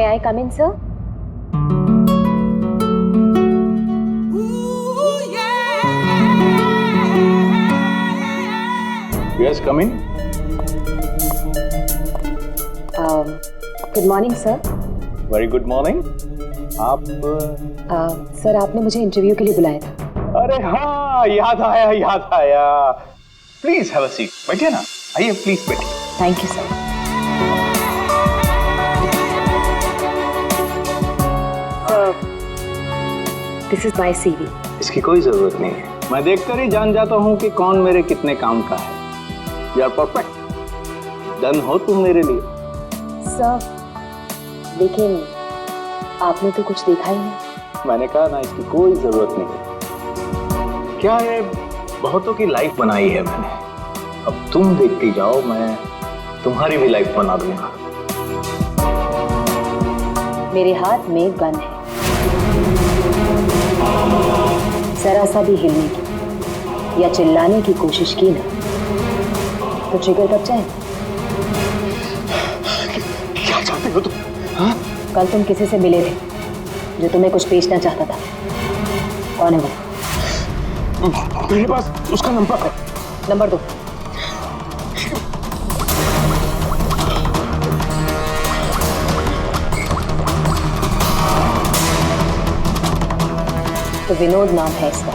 May I come in, sir? Yes, come in. Good morning, sir. Very good morning. आप sir आपने मुझे interview के लिए बुलाया था। अरे हाँ, याद आया। Please have a seat. बैठिए ना, आइए प्लीज बैठिए। Thank you sir. This is my CV. इसकी कोई जरूरत नहीं है, मैं देखकर ही जान जाता हूँ कि कौन मेरे कितने काम का है। यू आर परफेक्ट, डन हो तुम मेरे लिए। सर लेकिन आपने तो कुछ देखा ही नहीं। मैंने कहा ना, इसकी कोई जरूरत नहीं। क्या है, बहुतों की लाइफ बनाई है मैंने, अब तुम देखती जाओ, मैं तुम्हारी भी लाइफ बना दूंगा। मेरे हाथ में गन है, जरा सा भी हिलने की या चिल्लाने की कोशिश की ना तो ट्रिगर कब जाए। क्या चाहते हो तुम? हाँ? कल तुम किसी से मिले थे जो तुम्हें कुछ बेचना चाहता था, कौन है वो? मेरे पास उसका नंबर है। नंबर दो। तो विनोद नाम है इसका।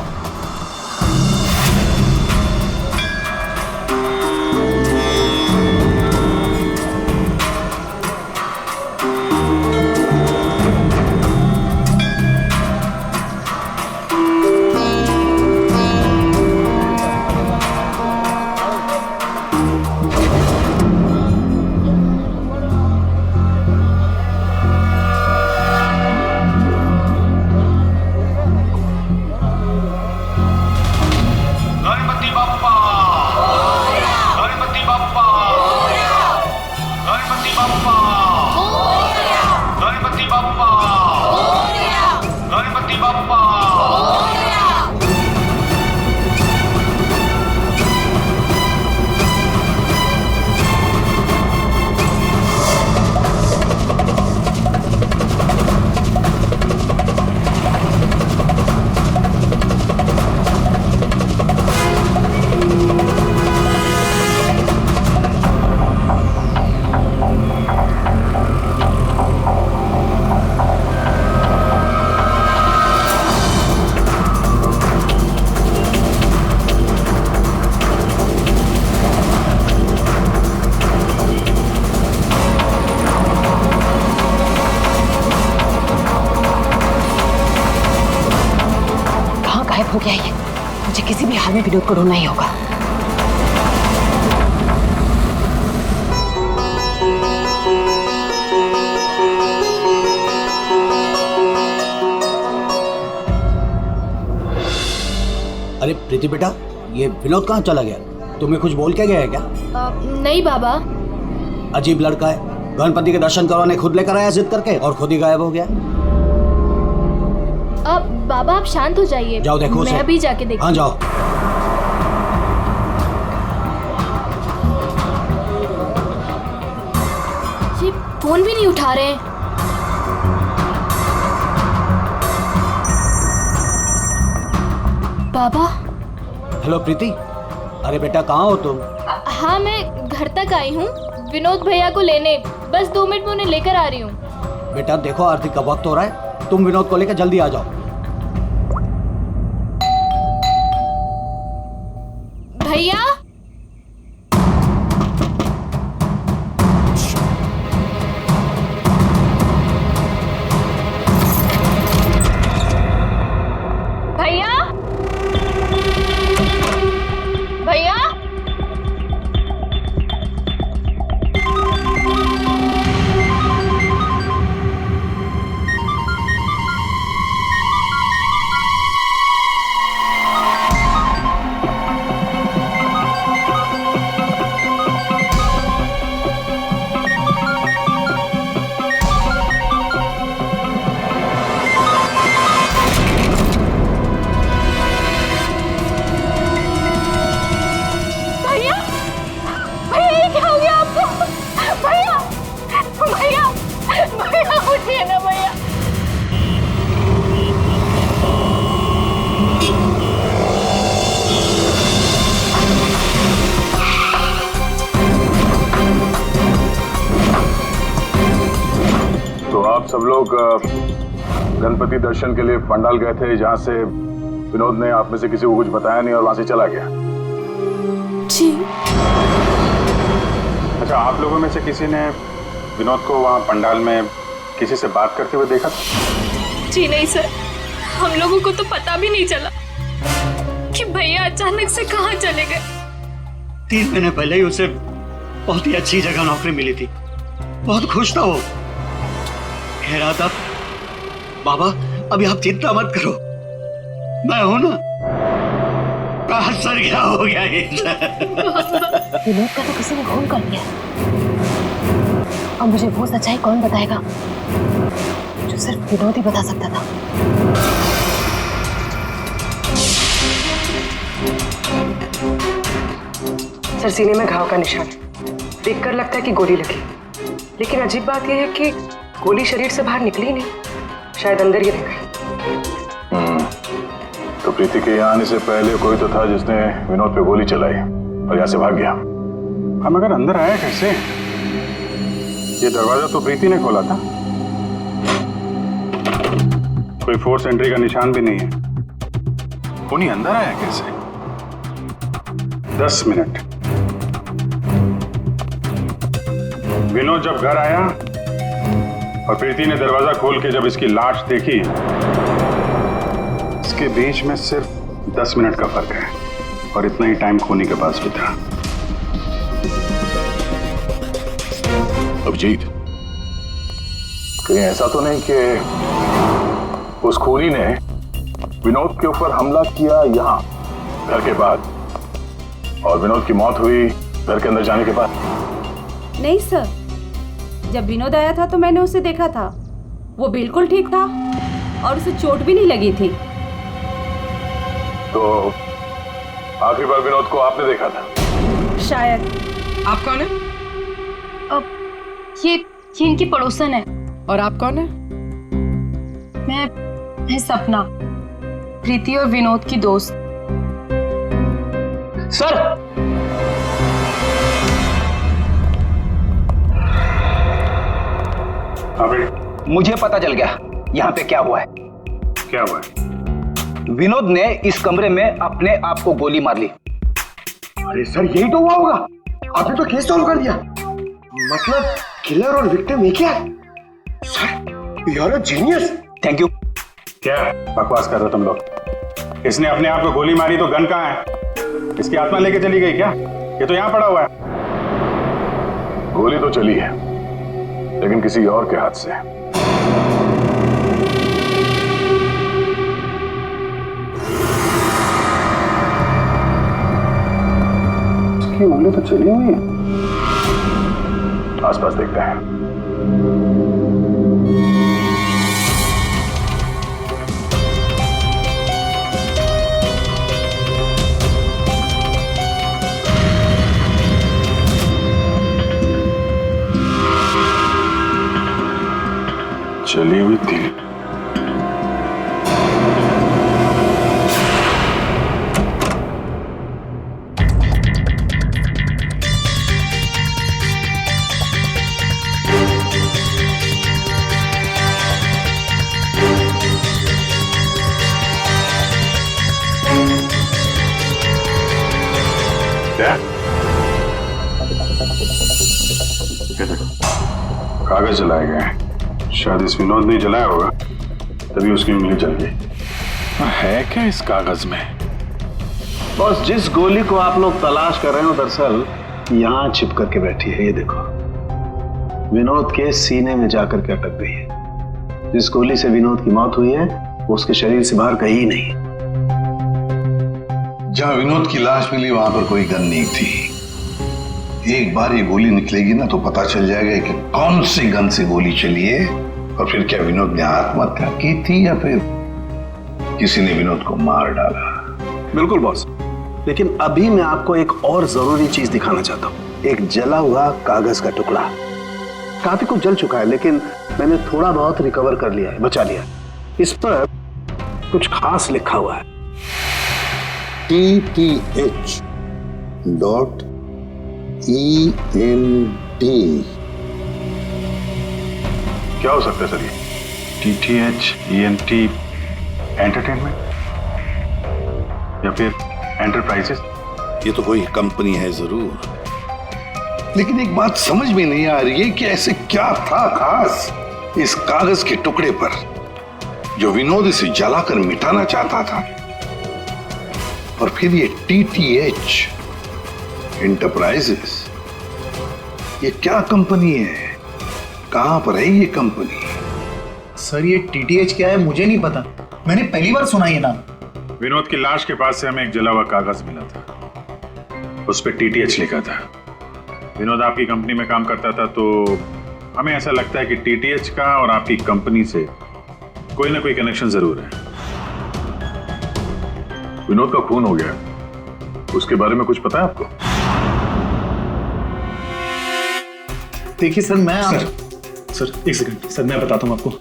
हो गया ये, मुझे किसी भी हाल में विनोद को ढूंढना ही होगा। अरे प्रीति बेटा, ये विनोद कहाँ चला गया? तुम्हें कुछ बोल के गया है क्या? नहीं बाबा। अजीब लड़का है, गणपति के दर्शन करवाने खुद लेकर आया जिद करके और खुद ही गायब हो गया। बाबा आप शांत हो जाइए। जाओ देखो मैं अभी जाके देखती हूँ। हाँ जाओ। ये फोन भी नहीं उठा रहे। बाबा। हेलो प्रीति, अरे बेटा कहाँ हो तुम? हाँ मैं घर तक आई हूँ, विनोद भैया को लेने। बस 2 मिनट में उन्हें लेकर आ रही हूँ। बेटा देखो आरती का वक्त हो रहा है, तुम विनोद को लेकर जल्दी आ जाओ। भैया। भैया। भैया। तो आप सब लोग गणपति दर्शन के लिए पंडाल गए थे, जहां से विनोद ने आप में से किसी को कुछ बताया नहीं और वहां से चला गया। जी। अच्छा, आप लोगों में से किसी ने विनोद को वहां पंडाल में किसी से बात करते हुए देखा था? जी नहीं सर, हम लोगों को तो पता भी नहीं चला कि भैया अचानक से कहाँ चले गए। 3 महीने पहले ही उसे बहुत ही अच्छी जगह नौकरी मिली थी, बहुत खुश था वो। कह रहा था बाबा अभी आप चिंता मत करो, मैं हूं ना। कहा सर क्या हो गया ये? विनोद का तो किसी ने खून कर दिया। अब मुझे वो सच्चाई कौन बताएगा जो सिर्फ विनोद ही बता सकता था। सर, सीने में घाव का निशान है। देखकर लगता है कि गोली लगी, लेकिन अजीब बात यह है कि गोली शरीर से बाहर निकली नहीं, शायद अंदर ही रह गई। तो प्रीति के यहाँ आने से पहले कोई तो था जिसने विनोद पे गोली चलाई और यहाँ से भाग गया। हम अगर अंदर आया कैसे? ये दरवाजा तो प्रीति ने खोला था, कोई फोर्स एंट्री का निशान भी नहीं है। उन्हीं अंदर आया कैसे? 10 मिनट। विनोद जब घर आया और प्रीति ने दरवाजा खोल के जब इसकी लाश देखी, इसके बीच में सिर्फ 10 मिनट का फर्क है और इतना ही टाइम खूनी के पास भी था। अभिजीत, कहीं ऐसा तो नहीं कि उस खूनी ने विनोद के ऊपर हमला किया यहाँ घर के बाद और विनोद की मौत हुई घर के अंदर जाने के बाद? नहीं सर, जब विनोद आया था तो मैंने उसे देखा था, वो बिल्कुल ठीक था और उसे चोट भी नहीं लगी थी। तो आखिरी बार विनोद को आपने देखा था? शायद। आप कौन है? अब ये इनकी पड़ोसन है। और आप कौन है? मैं सपना, प्रीति और विनोद की दोस्त। सर मुझे पता चल गया यहाँ पे क्या हुआ है। क्या हुआ है? विनोद ने इस कमरे में अपने आप को गोली मार ली। अरे सर, यही तो हुआ होगा। आपने तो केस सॉल्व कर दिया। मतलब किलर और विक्टिम एक ही है। Sir, you are a genius. Thank you. क्या बकवास कर रहे हो तुम लोग? इसने अपने आप को गोली मारी तो गन कहाँ है? इसकी आत्मा लेके चली गई क्या? ये तो यहाँ पड़ा हुआ है। गोली तो चली है, लेकिन किसी और के हाथ से। इसकी उंगली तो चली हुई है। आसपास देखते हैं। चली हुई थी। कागज जलाए गए हैं। शायद इस विनोद ने जलाया होगा, तभी उसकी उंगली जल गई। है क्या इस कागज में? बस जिस गोली को आप लोग तलाश कर रहे हो दरअसल यहाँ छिप करके बैठी है। ये देखो, विनोद के सीने में जाकर के अटक गई है। जिस गोली से विनोद की मौत हुई है वो उसके शरीर से बाहर कहीं नहीं। जहां विनोद की लाश मिली वहां पर कोई गन नहीं थी। एक बार ये गोली निकलेगी ना तो पता चल जाएगा कि कौन सी गन से गोली चली है और फिर क्या विनोद ने आत्महत्या की थी या फिर किसी ने विनोद को मार डाला। बिल्कुल बॉस, लेकिन अभी मैं आपको एक और जरूरी चीज दिखाना चाहता हूँ। एक जला हुआ कागज का टुकड़ा। काफी कुछ जल चुका है लेकिन मैंने थोड़ा बहुत रिकवर कर लिया है, बचा लिया। इस पर कुछ खास लिखा हुआ है। TTH.END क्या हो सकता है सर ये? TTH ENT एंटरटेनमेंट या फिर एंटरप्राइजेस? ये तो कोई कंपनी है जरूर, लेकिन एक बात समझ में नहीं आ रही है कि ऐसे क्या था खास इस कागज के टुकड़े पर जो विनोद इसे जलाकर मिटाना चाहता था। और फिर ये TTH एंटरप्राइजेस, ये क्या कंपनी है? कहां पर है ये कंपनी? सर ये TTH क्या है मुझे नहीं पता, मैंने पहली बार सुना ये नाम। विनोद की लाश के पास से हमें एक जला हुआ कागज मिला था, उस पर TTH लिखा था। विनोद आपकी कंपनी में काम करता था, तो हमें ऐसा लगता है कि TTH का और आपकी कंपनी से कोई ना कोई कनेक्शन जरूर है। विनोद का खून हो गया, उसके बारे में कुछ पता है आपको? देखिए सर, सर एक सेकंड सर, मैं बताता हूँ आपको।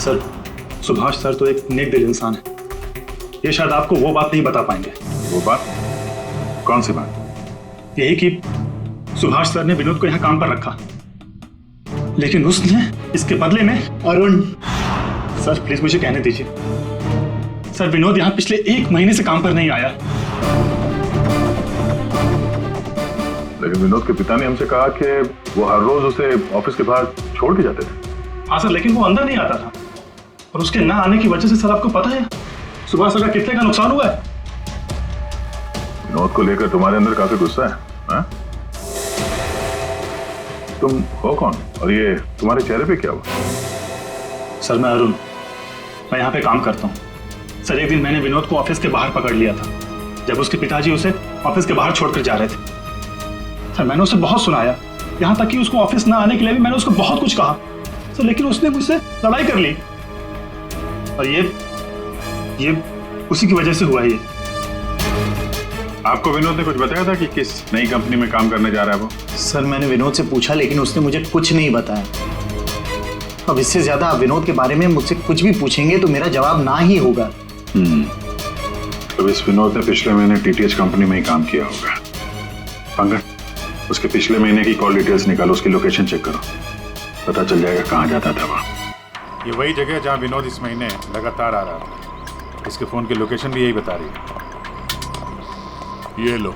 सर सुभाष सर तो एक नेक दिल इंसान है, ये शायद आपको वो बात नहीं बता पाएंगे। वो बात? कौन सी बात? यही कि सुभाष सर ने विनोद को यहाँ काम पर रखा, लेकिन उसने इसके बदले में अरुण। सर प्लीज मुझे कहने दीजिए। सर विनोद यहाँ पिछले 1 महीने से काम पर नहीं आया। लेकिन विनोद के पिता ने हमसे कहा कि वो हर रोज उसे ऑफिस के बाहर छोड़ के जाते थे। हाँ सर, लेकिन वो अंदर नहीं आता था, और उसके ना आने की वजह से सर आपको पता है सुभाष सर का कितने का नुकसान हुआ है। विनोद को लेकर तुम्हारे अंदर काफी गुस्सा है, हाँ? तुम हो कौन और ये तुम्हारे चेहरे पे क्या हुआ? सर मैं अरुण, मैं यहाँ पे काम करता हूँ। सर एक दिन मैंने विनोद को ऑफिस के बाहर पकड़ लिया था, जब उसके पिताजी उसे ऑफिस के बाहर छोड़कर जा रहे थे। सर मैंने उसे बहुत सुनाया, यहाँ तक कि उसको ऑफिस ना आने के लिए भी मैंने उसको बहुत कुछ कहा सर, लेकिन उसने मुझसे लड़ाई कर ली, और ये उसी की वजह से हुआ ये। आपको विनोद ने कुछ बताया था कि किस नई कंपनी में काम करने जा रहा है वो? सर मैंने विनोद से पूछा, लेकिन उसने मुझे कुछ नहीं बताया। अब इससे ज्यादा आप विनोद के बारे में मुझसे कुछ भी पूछेंगे तो मेरा जवाब ना ही होगा। तो इस विनोद ने पिछले महीने TTH कंपनी में ही काम किया होगा। पंकज, उसके पिछले महीने की कॉल डिटेल्स निकालो, उसकी लोकेशन चेक करो, पता चल जाएगा कहाँ जाता था वह। ये वही जगह है जहाँ विनोद इस महीने लगातार आ रहा था। इसके फोन की लोकेशन भी यही बता रही है। ये लो,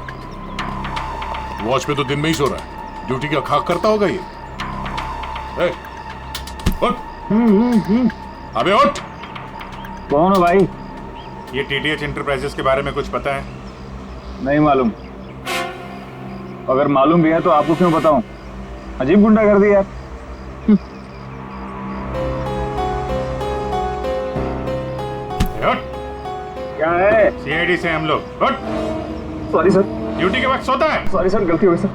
वॉच पे तो दिन में ही सो रहा है, ड्यूटी का खाक करता होगा ये। उठ, अबे उठ। कौन हो भाई? ये TTH एंटरप्राइजेस के बारे में कुछ पता है? नहीं मालूम। अगर मालूम भी है तो आपको क्यों बताऊं? अजीब गुंडा कर दिया यार। क्या है? CID से हम लोग। उठ। Sorry sir. ड्यूटी के वक्त सोता है? सॉरी सर, गलती हो गई सर।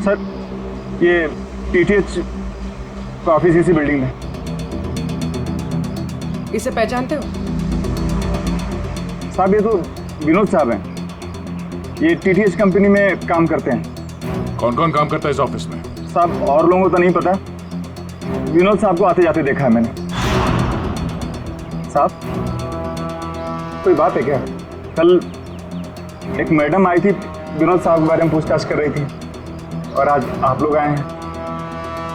सर ये TTH का ऑफिस इसी बिल्डिंग में। इसे पहचानते हो? साहब ये तो विनोद साहब हैं, ये TTH कंपनी में काम करते हैं। कौन कौन काम करता है इस ऑफिस में? साहब और लोगों को तो नहीं पता, विनोद साहब को आते जाते देखा है मैंने। साहब कोई बात है क्या? कल एक मैडम आई थी, विनोद साहब के बारे में पूछताछ कर रही थी, और आज आप लोग आए हैं।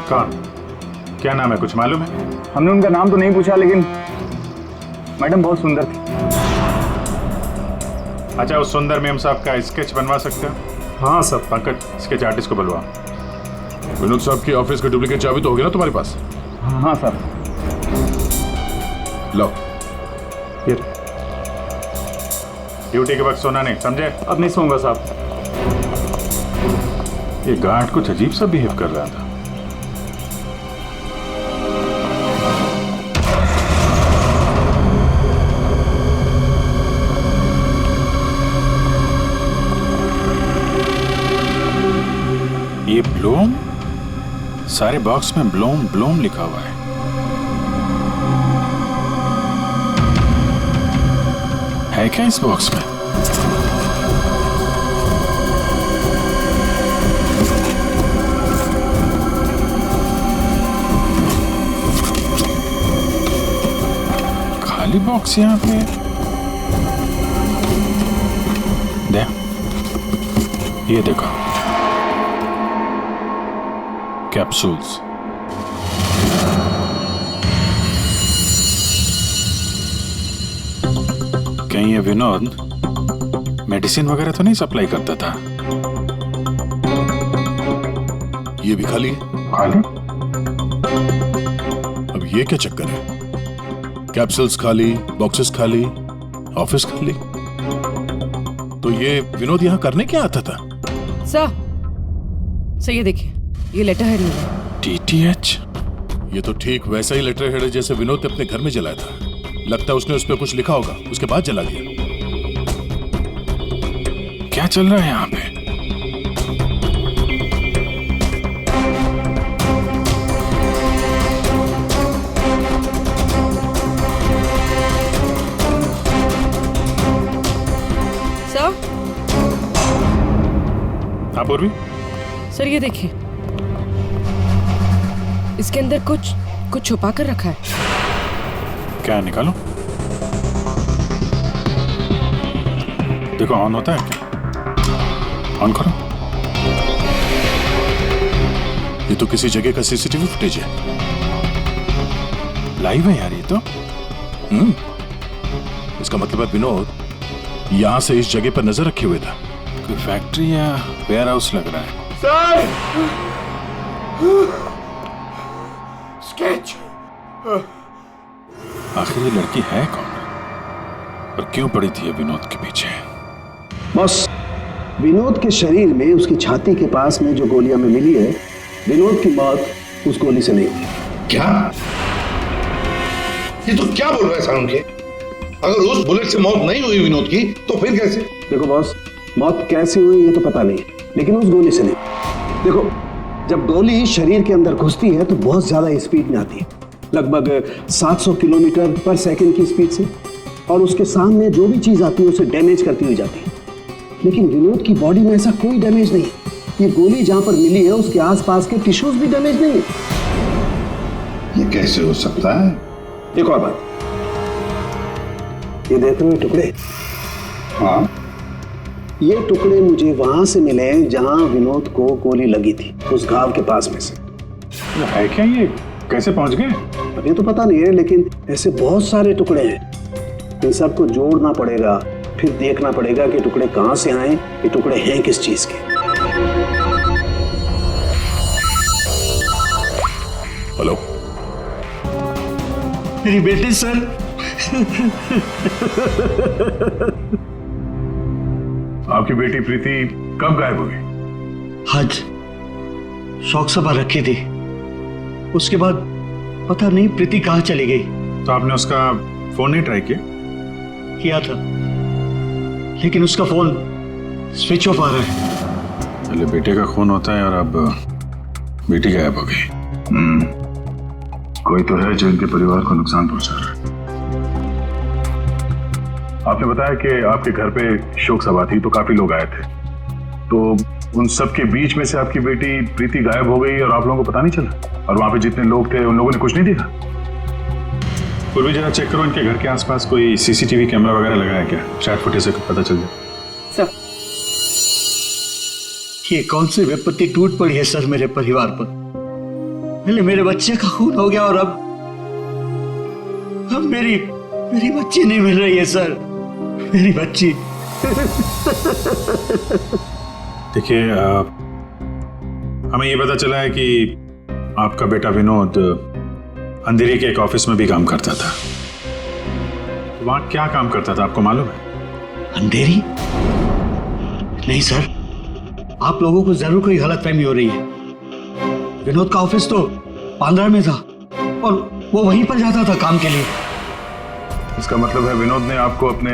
कौन? क्या नाम है, कुछ मालूम है? हमने उनका नाम तो नहीं पूछा, लेकिन मैडम बहुत सुंदर थी। अच्छा, उस सुंदर मैम साहब का स्केच बनवा सकते हो? हाँ सर। पंकज, स्केच आर्टिस्ट को बुलवा। विनोद साहब की ऑफिस की डुप्लीकेट चाबी तो होगी ना तुम्हारे पास? हाँ सर। लो। ड्यूटी के वक्त सोना नहीं, समझे? अब नहीं सोऊंगा साहब। ये गार्ड कुछ अजीब सा बिहेव कर रहा था। ये ब्लूम, सारे बॉक्स में ब्लूम ब्लूम लिखा हुआ है। है क्या इस बॉक्स में? खाली बॉक्स यहाँ पे। दे, ये देखो, कैप्सूल्स। ये विनोद मेडिसिन वगैरह तो नहीं सप्लाई करता था? ये भी खाली है। खाली? अब ये क्या चक्कर है? कैप्सूल्स खाली, बॉक्सेस खाली, ऑफिस खाली। तो ये विनोद यहाँ करने क्या आता था? सर ये देखिए, ये लेटर हेड है। DTH? ये तो ठीक वैसा ही लेटर हेड है जैसे विनोद ने अपने घर में जलाया था। लगता है उसने उस पर कुछ लिखा होगा, उसके बाद जला दिया। क्या चल रहा है यहाँ पे? सर? हाँ पूर्वी? सर ये देखिए, इसके अंदर कुछ छुपा कर रखा है। क्या निकालो? देखो ऑन होता है क्या? ऑन करो। ये तो किसी जगह का सीसीटीवी फुटेज है। लाइव है यार ये तो। इसका मतलब है विनोद यहां से इस जगह पर नजर रखे हुए था। कोई फैक्ट्री या वेयर हाउस लग रहा है। सर! स्केच! आखिर ये लड़की है कौन और क्यों पड़ी थी ये विनोद के पीछे? बस विनोद के शरीर में उसकी छाती के पास में जो गोलियां में मिली है, विनोद की मौत उस गोली से नहीं हुई। क्या? ये तो क्या बोल रहा है सारुण के? अगर उस बुलेट से मौत नहीं हुई विनोद की तो फिर कैसे? देखो बॉस, मौत कैसे हुई ये तो पता नहीं, लेकिन उस गोली से नहीं। देखो, जब गोली शरीर के अंदर घुसती है तो बहुत ज्यादा स्पीड में आती है, लगभग 700 किलोमीटर पर सेकंड की स्पीड से, और उसके सामने जो भी चीज आती है उसे डैमेज करती हुई जाती है। लेकिन विनोद की बॉडी में ऐसा कोई डैमेज नहीं। ये गोली जहां पर मिली है उसके आसपास के टिश्यूज भी डैमेज नहीं है। ये कैसे हो सकता है? एक और बात, ये देख रहे हो टुकड़े? हाँ, ये टुकड़े मुझे वहां से मिले जहां विनोद को गोली लगी थी, उस घाव के पास में से। है क्या ये? कैसे पहुंच गए? अभी तो पता नहीं है, लेकिन ऐसे बहुत सारे टुकड़े हैं। इन सबको जोड़ना पड़ेगा, फिर देखना पड़ेगा कि टुकड़े कहां से आए, ये टुकड़े हैं किस चीज के। हेलो, मेरी बेटी सर। आपकी बेटी प्रीति कब गायब हुई? आज शौक सभा रखी थी, उसके बाद पता नहीं प्रीति कहाँ चली गई। तो आपने उसका फोन नहीं ट्राई किया था, लेकिन उसका फोन स्विच ऑफ आ रहा है। पहले बेटे का खून होता है और अब बेटी गायब हो गई। कोई तो है जो इनके परिवार को नुकसान पहुंचा रहा है। आपने बताया कि आपके घर पे शोक सभा थी तो काफी लोग आए थे, तो उन सब के बीच में से आपकी बेटी प्रीति गायब हो गई और आप लोगों को पता नहीं चला? और वहां पे जितने लोग थे उन लोगों ने कुछ नहीं देखा? पूर्वी जरा चेक करो इनके घर के आसपास कोई सीसीटीवी कैमरा वगैरह लगा है क्या? शायद फुटेज से पता चल जाए। सर, ये कौन सी विपत्ति टूट पड़ी है सर मेरे परिवार पर। पहले मेरे बच्चे का खून हो गया और अब मेरी बच्ची नहीं मिल रही है सर, मेरी बच्ची। देखिए, हमें ये पता चला है कि आपका बेटा विनोद अंधेरी के एक ऑफिस में भी काम करता था। वहां क्या काम करता था आपको मालूम है? अंधेरी? नहीं सर, आप लोगों को जरूर कोई गलतफहमी हो रही है। विनोद का ऑफिस तो बांद्रा में था और वो वहीं पर जाता था काम के लिए। इसका मतलब है विनोद ने आपको अपने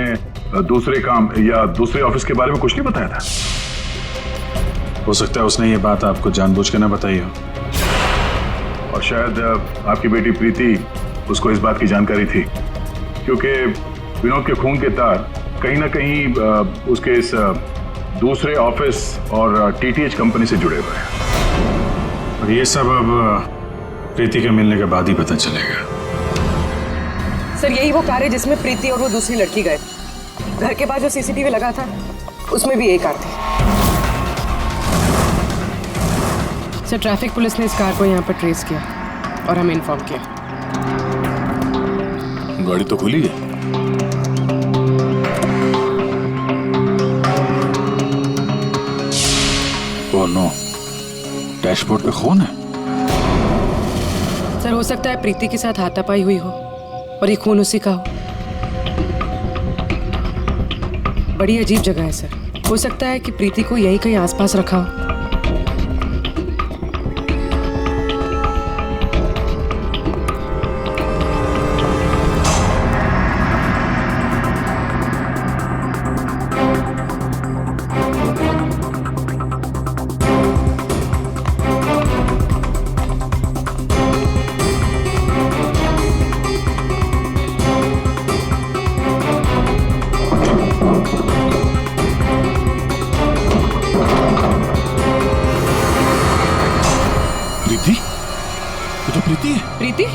दूसरे काम या दूसरे ऑफिस के बारे में कुछ नहीं बताया था? हो सकता है उसने ये बात आपको जानबूझ के ना बताई हो, और शायद आपकी बेटी प्रीति उसको इस बात की जानकारी थी, क्योंकि विनोद के खून के तार कहीं ना कहीं उसके इस दूसरे ऑफिस और टीटीएच कंपनी से जुड़े हुए हैं, और ये सब अब प्रीति के मिलने के बाद ही पता चलेगा। सर यही वो कार है जिसमें प्रीति और वो दूसरी लड़की गए। घर के पास जो सीसीटीवी लगा था उसमें भी एक कार थी। सर ट्रैफिक पुलिस ने इस कार को यहाँ पर ट्रेस किया और हमें इन्फॉर्म किया। गाड़ी तो खुली है। डैशबोर्ड पे खून है। सर हो सकता है प्रीति के साथ हाथापाई हुई हो और ये खून उसी का हो। बड़ी अजीब जगह है सर, हो सकता है कि प्रीति को यहीं कहीं आसपास रखा हो। प्रीति?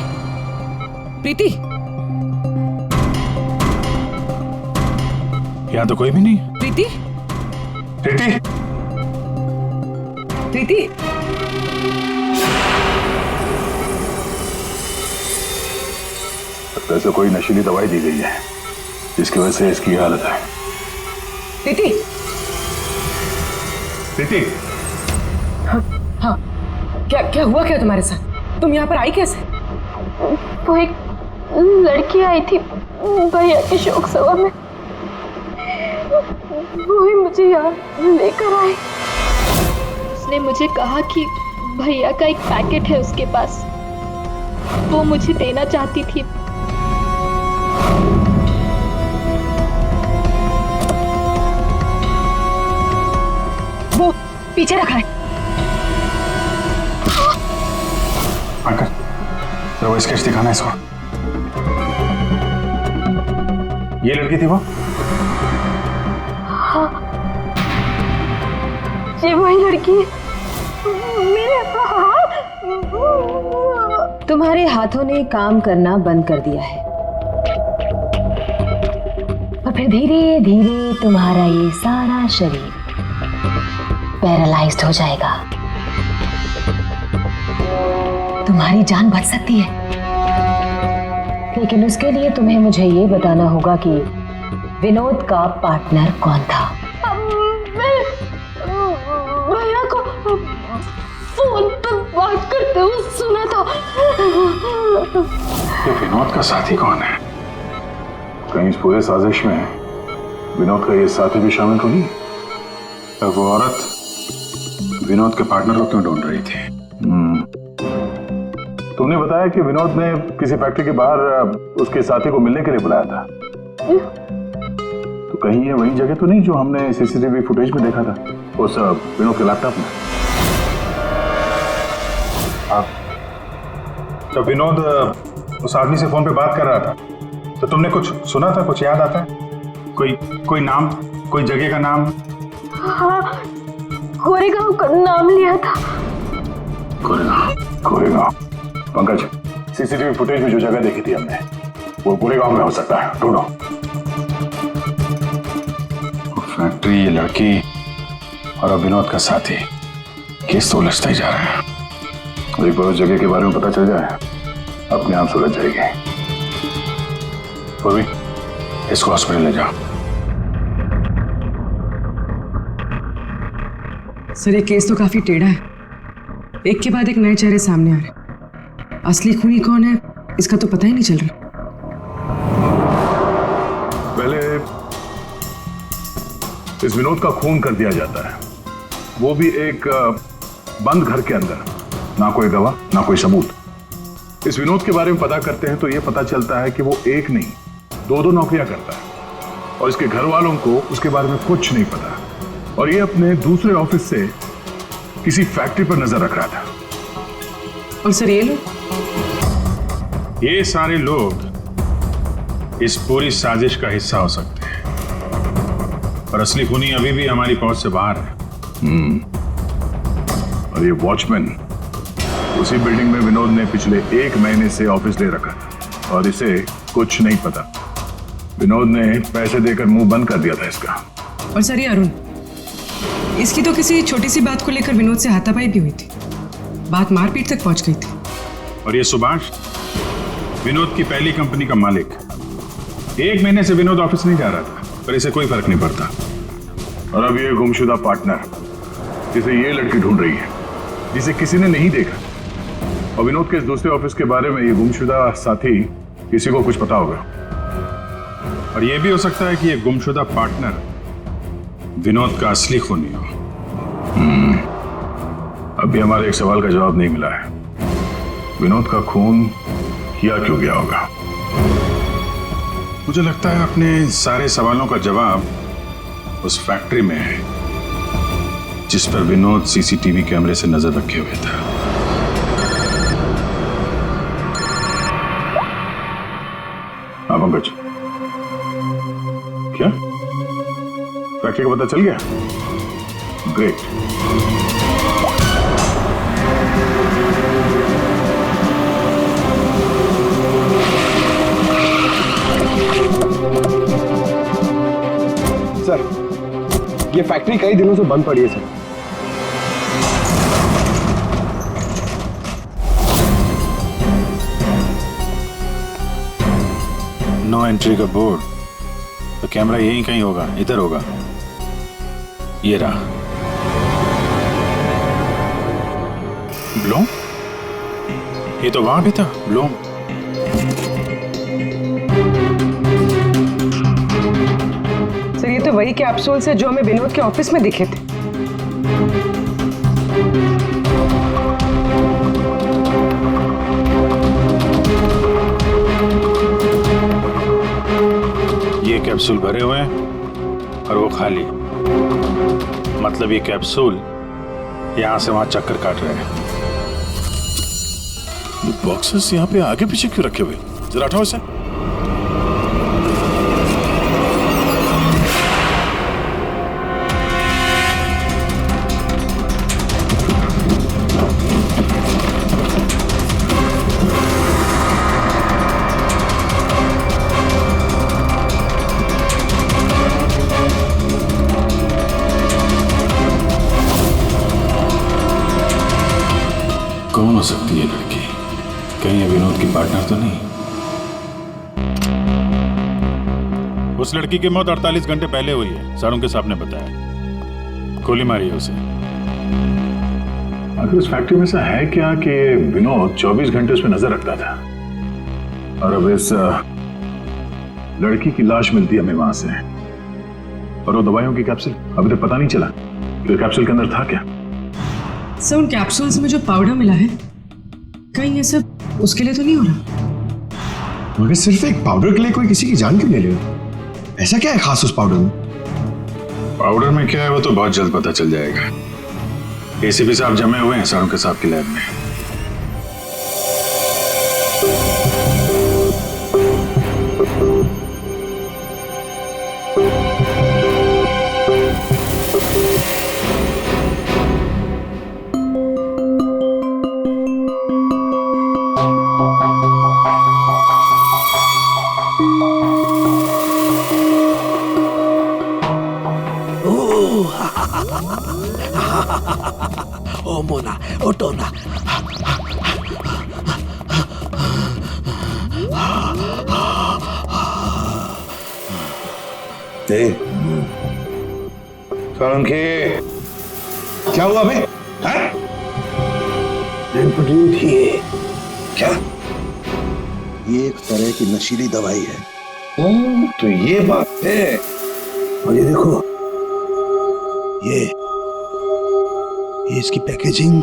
प्रीति? यहाँ तो कोई भी नहीं। प्रीति? प्रीति? प्रीति? लगता है इसे कोई नशीली दवाई दी गई है जिसकी वजह से इसकी हालत है। प्रीति? प्रीति? हाँ, क्या हुआ क्या तुम्हारे साथ? तुम यहाँ पर आई कैसे? वो एक लड़की आई थी भैया के शोक सभा में, वो ही मुझे यहाँ लेकर आई। उसने मुझे कहा कि भैया का एक पैकेट है उसके पास, वो मुझे देना चाहती थी। वो पीछे रखा है। अंकल, जरा वो स्केच दिखाना इसको। ये लड़की थी वो? हाँ, ये वही लड़की है। मेरे तुम्हारे हाथों ने काम करना बंद कर दिया है और फिर धीरे धीरे तुम्हारा ये सारा शरीर पैरालाइज्ड हो जाएगा। तुम्हारी जान बच सकती है, लेकिन उसके लिए तुम्हें मुझे ये बताना होगा कि विनोद का पार्टनर कौन था। भैया को फोन पर बात करते हुए सुना था। ये विनोद का साथी कौन है? कहीं इस पूरे साजिश में विनोद का ये साथी भी शामिल तो नहीं? तब वो औरत विनोद के पार्टनर को क्यों ढूंढ रही थी? तुमने बताया कि विनोद ने किसी फैक्ट्री के बाहर उसके साथी को मिलने के लिए बुलाया था, तो कहीं ये वही जगह तो नहीं जो हमने सीसीटीवी फुटेज में देखा था उस विनोद के लैपटॉप में? जब विनोद उस आदमी से फोन पे बात कर रहा था तो तुमने कुछ सुना था? कुछ याद आता है? कोई नाम, कोई जगह का नाम? हाँ, कोरेगांव का नाम लिया था। कोरेगांव। पंकज, सीसीटीवी फुटेज में जो जगह देखी थी हमने वो कोरेगांव में हो सकता है, ढूंढो। फैक्ट्री, ये लड़की और अब विनोद का साथी, केस तो उलझता ही जा रहा है। एक बार उस जगह के बारे में पता चल जाए अपने आप सुलझ जाएगी। पूर्वी, इसको हॉस्पिटल ले जाओ। सर ये केस तो काफी टेढ़ा है, एक के बाद एक नए चेहरे सामने आ रहे। असली खूनी कौन है इसका तो पता ही नहीं चल रहा। पहले इस विनोद का खून कर दिया जाता है, वो भी एक बंद घर के अंदर, ना कोई गवाह ना कोई सबूत। इस विनोद के बारे में पता करते हैं तो यह पता चलता है कि वो एक नहीं दो नौकरियां करता है और इसके घर वालों को उसके बारे में कुछ नहीं पता, और ये अपने दूसरे ऑफिस से किसी फैक्ट्री पर नजर रख रहा था। और सर ये लोग? ये सारे लोग इस पूरी साजिश का हिस्सा हो सकते हैं, पर असली खूनी अभी भी हमारी पहुंच से बाहर है। और ये वॉचमैन उसी बिल्डिंग में विनोद ने पिछले 1 महीने से ऑफिस ले रखा था और इसे कुछ नहीं पता। विनोद ने पैसे देकर मुंह बंद कर दिया था इसका। और सर ये अरुण, इसकी तो किसी छोटी सी बात को लेकर विनोद से हाथापाई भी हुई थी, बात मारपीट तक पहुंच गई थी। और ये सुभाष, विनोद की पहली कंपनी का मालिक, 1 महीने से विनोद ऑफिस नहीं जा रहा था, पर इसे कोई फर्क नहीं पड़ता। और अब ये गुमशुदा पार्टनर जिसे ये लड़की ढूंढ रही है, जिसे किसी ने नहीं देखा, और विनोद के इस दूसरे ऑफिस के बारे में ये गुमशुदा साथी किसी को कुछ पता होगा। और ये भी हो सकता है कि ये गुमशुदा पार्टनर विनोद का असली खूनी हो। अभी हमारे एक सवाल का जवाब नहीं मिला है, विनोद का खून किया क्यों गया होगा? मुझे लगता है अपने सारे सवालों का जवाब उस फैक्ट्री में है जिस पर विनोद सीसीटीवी कैमरे से नजर रखे हुए था। हाँ पंकज, क्या फैक्ट्री का पता चल गया? ग्रेट। सर, ये फैक्ट्री कई दिनों से बंद पड़ी है सर। नो एंट्री का बोर्ड, तो कैमरा यहीं कहीं होगा, इधर होगा। ये रहा। ब्लूम? ये तो वहां भी था, ब्लूम। सर ये तो वही कैप्सूल्स है जो हमें विनोद के ऑफिस में दिखे थे। ये कैप्सूल भरे हुए हैं और वो खाली। मतलब ये कैप्सूल यहां से वहां चक्कर काट रहे हैं। ये बॉक्सेस यहाँ पे आगे पीछे क्यों रखे हुए? जरा हटाओ इसे। कौन हो सकती है लड़की? कहीं ये विनोद की पार्टनर तो नहीं? उस लड़की की मौत 48 घंटे पहले हुई है, सारुण के साहब ने बताया। गोली मारी है उसे। आखिर उस फैक्ट्री में से है क्या कि विनोद 24 घंटे उसमें नजर रखता था, और अब इस लड़की की लाश मिलती है हमें वहां से, और वो दवाइयों की कैप्सूल अभी तक पता नहीं चला कि कैप्सूल के अंदर था क्या। सर उन कैप्सूल्स में जो पाउडर मिला है, कहीं ये सब उसके लिए तो नहीं हो रहा? मगर सिर्फ एक पाउडर के लिए कोई किसी की जान क्यों ले ले? ऐसा क्या है खास उस पाउडर में? पाउडर में क्या है वो तो बहुत जल्द पता चल जाएगा। एसीपी साहब जमे हुए हैं सारुण के साहब की लैब में। ओ मोना, ओ टोना। सोलंकी, क्या हुआ बे? थी क्या? ये एक तरह की नशीली दवाई है। तो ये बात है। और ये देखो, ये इसकी पैकेजिंग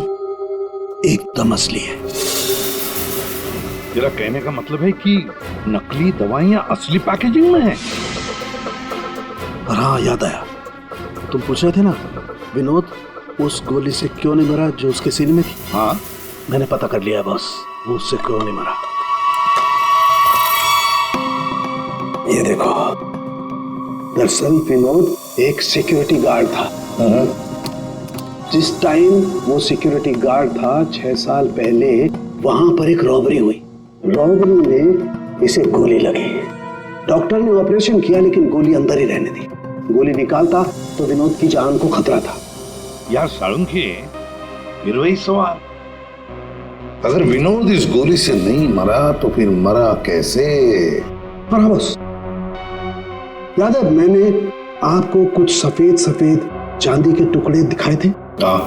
एकदम असली है। तेरा कहने का मतलब है कि नकली दवाइयां असली पैकेजिंग में हैं? और हाँ, याद आया, तुम पूछ रहे थे ना विनोद उस गोली से क्यों नहीं मरा जो उसके सीने में थी। हाँ, मैंने पता कर लिया बॉस, वो उससे क्यों नहीं मरा। ये देखो, दरअसल विनोद एक सिक्योरिटी गार्ड था। जिस टाइम वो सिक्योरिटी गार्ड था 6 साल पहले वहां पर एक रॉबरी हुई। रॉबरी में इसे गोली लगी। डॉक्टर ने ऑपरेशन किया लेकिन गोली अंदर ही रहने दी। गोली निकालता तो विनोद की जान को खतरा था। यार सालुंकी, फिर वही सवाल, अगर विनोद इस गोली से नहीं मरा तो फिर मरा कैसे? और हाँ बस, याद है मैंने आपको कुछ सफेद सफेद चांदी के टुकड़े दिखाए थे? हाँ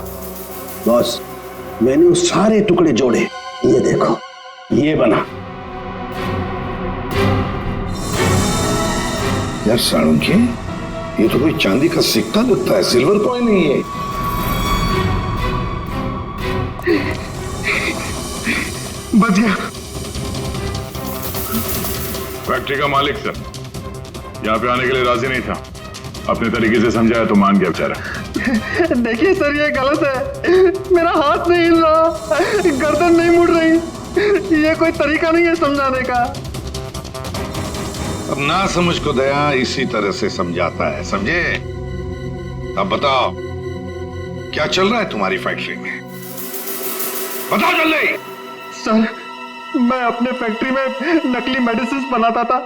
बस मैंने उस सारे टुकड़े जोड़े, ये देखो, ये बना। यार साळुंखे, ये तो कोई चांदी का सिक्का लगता है, सिल्वर कॉइन नहीं है। बच गया। फैक्ट्री का मालिक सर यहाँ पे आने के लिए राजी नहीं था। अपने तरीके से समझाया तो मान गया बेचारा। देखिए सर, ये गलत है। मेरा हाथ नहीं हिल रहा, गर्दन नहीं मुड़ रही। ये कोई तरीका नहीं है समझाने का। अब ना समझ को दया इसी तरह से समझाता है, समझे? अब बताओ क्या चल रहा है तुम्हारी फैक्ट्री में? बताओ जल्दी। सर, मैं अपने फैक्ट्री में नकली मेडिसिन बनाता था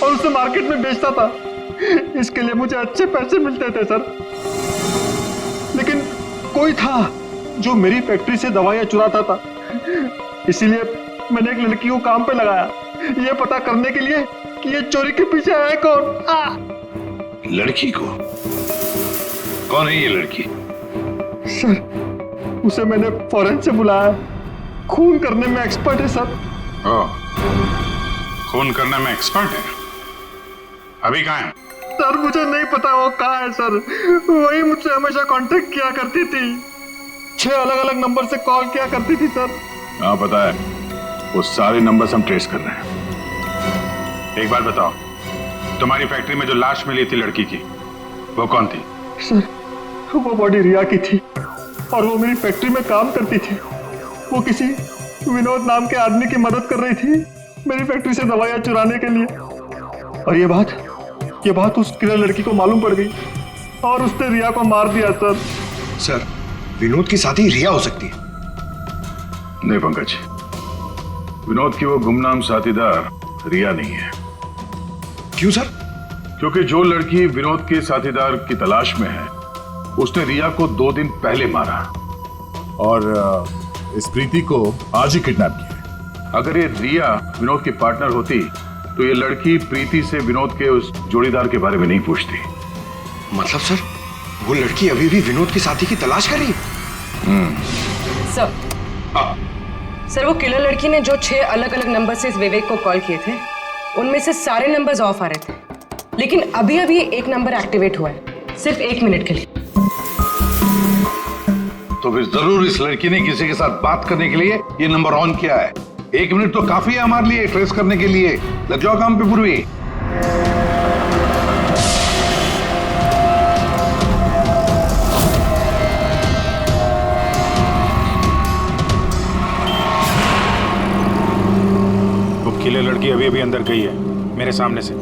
और उसे मार्केट में बेचता था। इसके लिए मुझे अच्छे पैसे मिलते थे सर। लेकिन कोई था जो मेरी फैक्ट्री से दवाइयां चुराता था। इसीलिए मैंने एक लड़की को काम पे लगाया, ये पता करने के लिए कि ये चोरी के पीछे है कौन। लड़की को? कौन है ये लड़की? सर, उसे मैंने फॉरेन से बुलाया। खून करने में एक्सपर्ट है सर। खून करने में एक्सपर्ट है? अभी कहाँ है? सर, मुझे नहीं पता वो कहाँ है सर। वही मुझसे हमेशा कांटेक्ट किया करती थी। 6 अलग-अलग नंबर से कॉल किया करती थी सर। हाँ पता है, वो सारे नंबर्स हम ट्रेस कर रहे हैं। एक बात बताओ, तुम्हारी फैक्ट्री में जो लाश मिली थी लड़की की, वो कौन थी? सर, वो बॉडी रिया की थी और वो मेरी फैक्ट्री में काम करती थी। वो किसी विनोद नाम के आदमी की मदद कर रही थी मेरी फैक्ट्री से दवाइयां चुराने के लिए। और ये बात उस किलर लड़की को मालूम पड़ गई और उसने रिया को मार दिया सर। सर, विनोद की साथी रिया हो सकती है। नहीं पंकज, विनोद की वो गुमनाम साथीदार रिया नहीं है। क्यों सर? क्योंकि जो लड़की विनोद के साथीदार की तलाश में है, उसने रिया को 2 दिन पहले मारा और इस प्रीति को आज ही किडनैप किया। अगर ये रिया विनोद की पार्टनर होती तो ये लड़की प्रीति से विनोद के उस जोड़ीदार के बारे में नहीं पूछती। मतलब सर, वो लड़की अभी भी विनोद के साथी की तलाश कर रही है? सर, वो किलर लड़की ने जो 6 अलग-अलग नंबर से इस विवेक को कॉल किए थे, उनमें से सारे नंबर्स ऑफ आ रहे थे। लेकिन अभी एक नंबर एक्टिवेट हुआ है, सिर्फ 1 मिनट के लिए। तो फिर जरूर इस लड़की ने किसी के साथ बात करने के लिए ये नंबर ऑन किया है। 1 मिनट तो काफी है हमारे लिए ट्रेस करने के लिए। लग जाओ काम पे पूर्वी। वो किले लड़की अभी अभी अंदर गई है मेरे सामने से।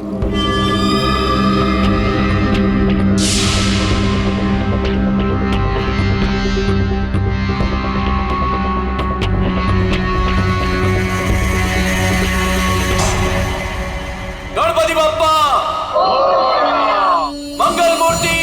गणपति बप्पा मंगल मूर्ति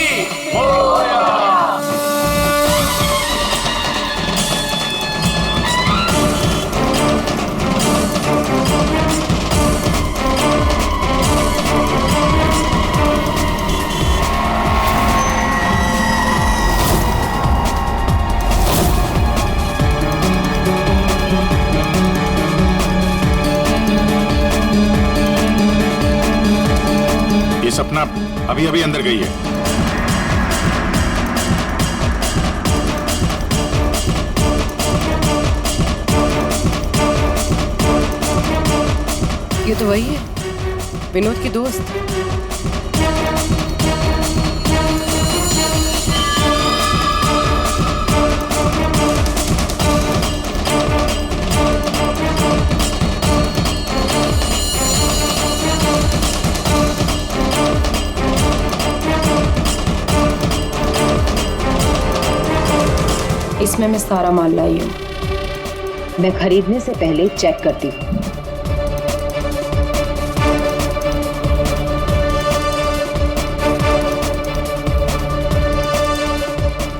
ये सपना अभी अभी अंदर गई है। ये तो वही है, विनोद की दोस्त। इसमें मैं सारा माल लाई हूँ। मैं खरीदने से पहले चेक करती हूँ।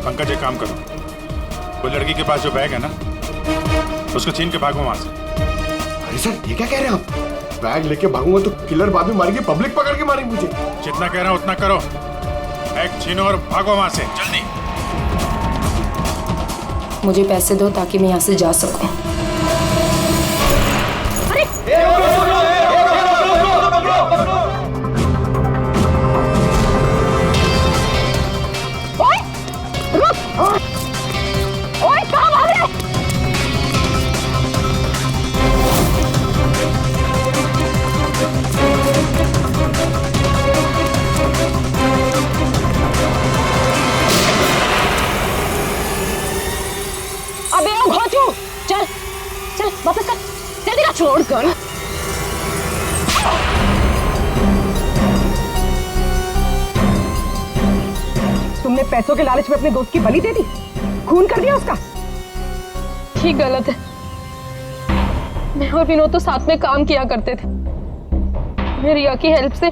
पंकज, एक काम करो, वो लड़की के पास जो बैग है ना, उसको छीन के भागो वहां से। अरे सर, ये क्या कह रहे हैं आप? बैग लेके भागूंगा तो किलर बाद में मारेंगे, पब्लिक पकड़ के मारेंगे मुझे। जितना कह रहा हूं उतना करो। बैग छीनो और भागो वहां से जल्दी। मुझे पैसे दो ताकि मैं यहाँ से जा सकूं। अबे ओ घोचू, चल चल वापस कर, जल्दी का छोड़ कर। तुमने पैसों के लालच में अपने दोस्त की बलि दे दी, खून कर दिया उसका। ठीक गलत है। मैं और विनोद तो साथ में काम किया करते थे। मैं रिया की हेल्प से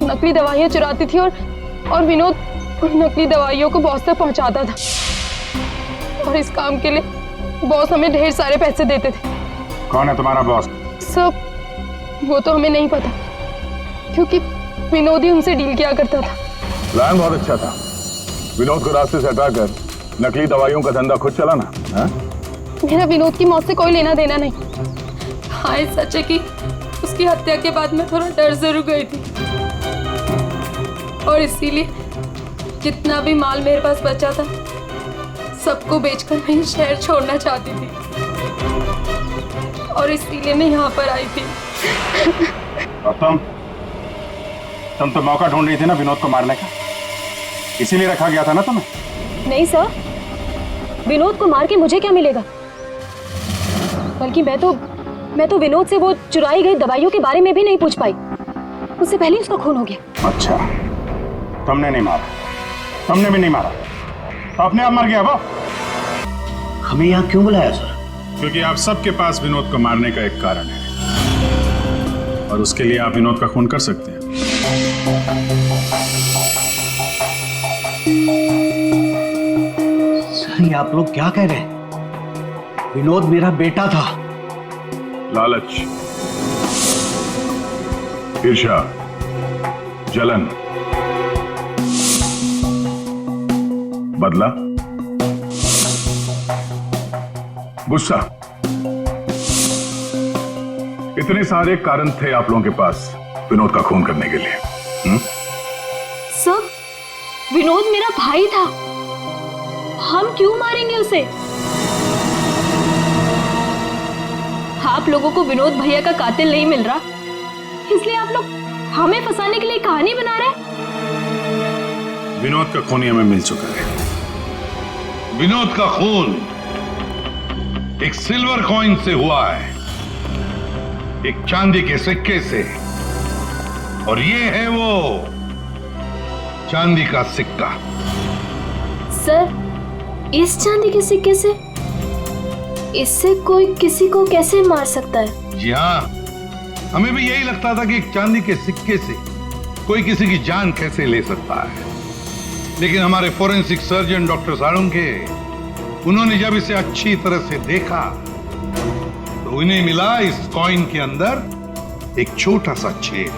नकली दवाइयाँ चुराती थी और विनोद उन नकली दवाइयों को बॉस तक पहुंचाता था। और इस काम के लिए बॉस हमें ढेर सारे पैसे देते थे। कौन है तुम्हारा बॉस? सब वो तो हमें नहीं पता, क्योंकि विनोद ही उनसे डील किया करता था। प्लान बहुत अच्छा था, विनोद को रास्ते से हटाकर नकली दवाइयों का धंधा खुद चलाना। हाँ? मेरा विनोद की मौत से कोई लेना देना नहीं। हाँ, सच है कि उसकी हत्या के बाद मैं थोड़ा डर जरूर गई थी, और इसीलिए जितना भी माल मेरे पास बचा था सबको बेचकर मैं शहर छोड़ना चाहती थी, और इसीलिए मैं यहाँ पर आई थी। और तुम तो मौका ढूंढ रही थी ना विनोद को मारने का, इसीलिए रखा गया था ना तुम्हें? नहीं सर, विनोद को मार के मुझे क्या मिलेगा? बल्कि मैं तो विनोद से वो चुराई गई दवाइयों के बारे में भी नहीं पूछ पाई, उससे पहले उसका खून हो गया। अच्छा, तुमने नहीं मारा, तुमने भी नहीं मारा, तो अपने आप मर गया वो। हमें यहाँ क्यों बुलाया सर? क्योंकि आप सबके पास विनोद को मारने का एक कारण है, और उसके लिए आप विनोद का खून कर सकते हैं। सर, ये आप लोग क्या कह रहे हैं? विनोद मेरा बेटा था। लालच, ईर्ष्या, जलन, बदला, गुस्सा, इतने सारे कारण थे आप लोगों के पास विनोद का खून करने के लिए। सर, विनोद मेरा भाई था, हम क्यों मारेंगे उसे? आप लोगों को विनोद भैया का कातिल नहीं मिल रहा, इसलिए आप लोग हमें फंसाने के लिए कहानी बना रहे हैं। विनोद का खून हमें मिल चुका है। विनोद का खून एक सिल्वर कॉइन से हुआ है, एक चांदी के सिक्के से, और ये है वो चांदी का सिक्का। सर, इस चांदी के सिक्के से? इससे कोई किसी को कैसे मार सकता है? जी हाँ, हमें भी यही लगता था कि एक चांदी के सिक्के से कोई किसी की जान कैसे ले सकता है, लेकिन हमारे फोरेंसिक सर्जन डॉक्टर साळुंखे, उन्होंने जब इसे अच्छी तरह से देखा तो उन्हें मिला इस कॉइन के अंदर एक छोटा सा छेद,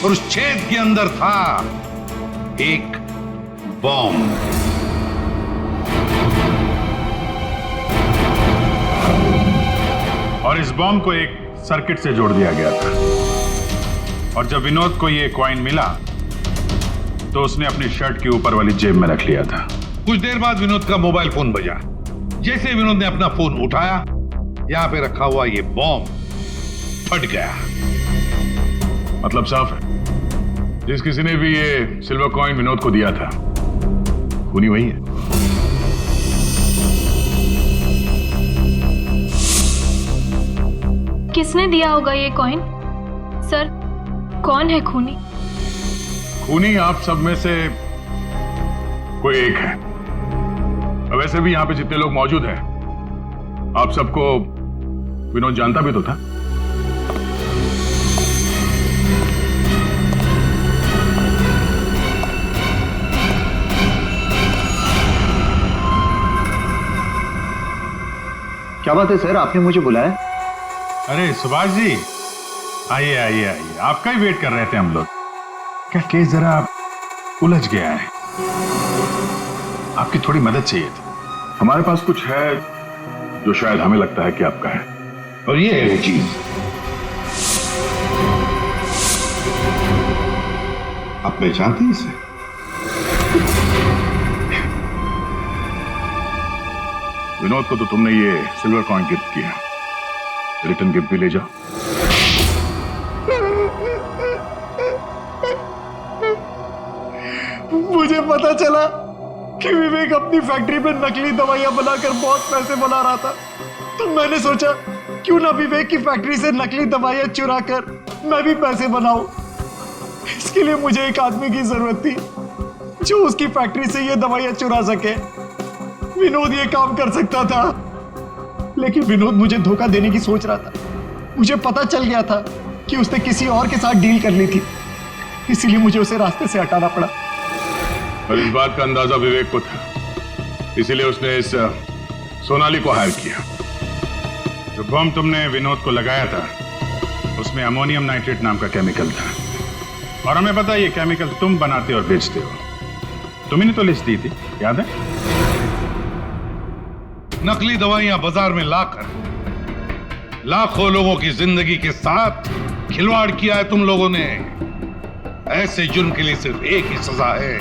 और उस छेद के अंदर था एक बॉम्ब। और इस बॉम्ब को एक सर्किट से जोड़ दिया गया था, और जब विनोद को ये कॉइन मिला तो उसने अपनी शर्ट के ऊपर वाली जेब में रख लिया था। कुछ देर बाद विनोद का मोबाइल फोन बजा। जैसे विनोद ने अपना फोन उठाया, यहां पे रखा हुआ ये बॉम्ब फट गया। मतलब साफ है, जिस किसी ने भी ये सिल्वर कॉइन विनोद को दिया था, खूनी वही है। किसने दिया होगा ये कॉइन? सर, कौन है खूनी? खूनी आप सब में से कोई एक है। वैसे भी यहां पे जितने लोग मौजूद हैं, आप सबको विनोद जानता भी तो था। क्या बात है सर, आपने मुझे बुलाया? अरे सुभाष जी, आइए आइए आइए, आपका ही वेट कर रहे थे हम लोग। क्या केस जरा उलझ गया है, आपकी थोड़ी मदद चाहिए थी। हमारे पास कुछ है जो शायद हमें लगता है कि आपका है, और ये है वो चीज। आप पहचानते हैं इसे? विनोद को तो तुमने ये सिल्वर कॉइन गिफ्ट किया, रिटर्न गिफ्ट भी ले जाओ। मुझे पता चला कि विवेक अपनी फैक्ट्री में नकली दवाइयां बनाकर बहुत पैसे बना रहा था, तो मैंने सोचा क्यों ना विवेक की फैक्ट्री से नकली दवाइयां चुरा कर मैं भी पैसे बनाऊं। इसके लिए मुझे एक आदमी की जरूरत थी जो उसकी फैक्ट्री से ये दवाइयां चुरा सके। विनोद ये काम कर सकता था, लेकिन विनोद मुझे धोखा देने की सोच रहा था। मुझे पता चल गया था कि उसने किसी और के साथ डील कर ली थी, इसीलिए मुझे उसे रास्ते से हटाना पड़ा। और इस बात का अंदाजा विवेक को था, इसीलिए उसने इस सोनाली को हायर किया। जो बम तुमने विनोद को लगाया था उसमें अमोनियम नाइट्रेट नाम का केमिकल था, और हमें पता है ये केमिकल तुम बनाते और बेचते हो। तुम्ही ने तो लिस्ट दी थी, याद है? नकली दवाइयां बाजार में लाकर लाखों लोगों की जिंदगी के साथ खिलवाड़ किया है तुम लोगों ने। ऐसे जुर्म के लिए सिर्फ एक ही सजा है,